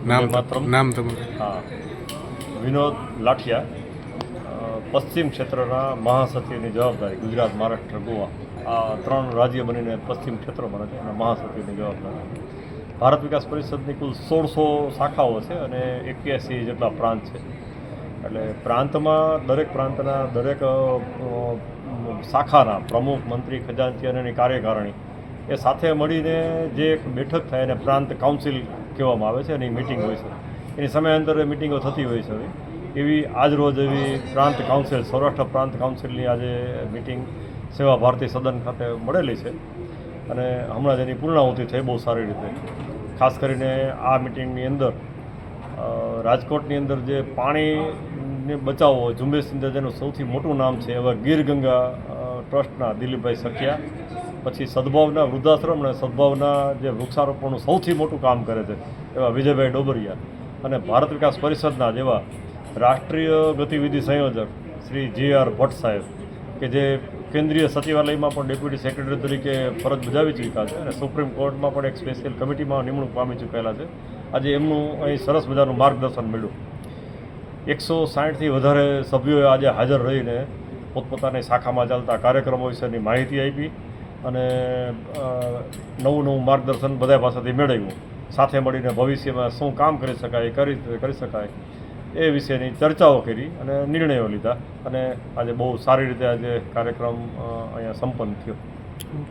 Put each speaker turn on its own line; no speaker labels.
નામ
માતરમ.
નામ તમારું?
હા, વિનોદ લાઠિયા, પશ્ચિમ ક્ષેત્રના મહાસચિવની જવાબદારી ગુજરાત, મહારાષ્ટ્ર, ગોવા આ 3 રાજ્ય બનીને પશ્ચિમ ક્ષેત્ર બને છે અને મહાસચિવની જવાબદારી. ભારત વિકાસ પરિષદની કુલ 1600 શાખાઓ છે અને 81 જેટલા પ્રાંત છે. એટલે પ્રાંતમાં દરેક પ્રાંતના દરેક શાખાના પ્રમુખ, મંત્રી, ખજાનચી અને એની કાર્યકારિણી એ સાથે મળીને જે એક બેઠક થાય એને પ્રાંત કાઉન્સિલ કહેવામાં આવે છે અને એ મિટિંગ હોય છે. એની સમયાંતરે મિટિંગો થતી હોય છે. એવી આજરોજ એવી પ્રાંત કાઉન્સિલ, સૌરાષ્ટ્ર પ્રાંત કાઉન્સિલની આજે મિટિંગ સેવા ભારતી સદન ખાતે મળેલી છે અને હમણાં જ એની પૂર્ણાહુતિ થઈ બહુ સારી રીતે. ખાસ કરીને આ મિટિંગની અંદર રાજકોટની અંદર જે પાણીને બચાવો ઝુંબેશની અંદર જેનું સૌથી મોટું નામ છે એવા ગીર ગંગા ટ્રસ્ટના દિલીપભાઈ સખિયા, પછી સદભાવના વૃદ્ધાશ્રમ અને સદભાવના જે વૃક્ષારોપણનું સૌથી મોટું કામ કરે છે એવા વિજયભાઈ ડોબરિયા, અને ભારત વિકાસ પરિષદના જેવા રાષ્ટ્રીય ગતિવિધિ સંયોજક શ્રી G.R. ભટ્ટ સાહેબ, કે જે કેન્દ્રીય સચિવાલયમાં પણ ડેપ્યુટી સેક્રેટરી તરીકે ફરજ બજાવી ચૂક્યા છે અને સુપ્રીમ કોર્ટમાં પણ એક સ્પેશિયલ કમિટીમાં નિમણૂક પામી ચૂકેલા છે. આજે એમનું અહીં સરસ મજાનું માર્ગદર્શન મળ્યું. 160થી વધારે સભ્યોએ આજે હાજર રહીને પોતપોતાની શાખામાં ચાલતા કાર્યક્રમો વિશેની માહિતી આપી અને નવું માર્ગદર્શન બધા પાસેથી મેળવ્યું. સાથે મળીને ભવિષ્યમાં શું કામ કરી શકાય, કરી શકાય એ વિશેની ચર્ચાઓ કરી અને નિર્ણયો લીધા અને આજે બહુ સારી રીતે આજે કાર્યક્રમ અહીંયા સંપન્ન થયો.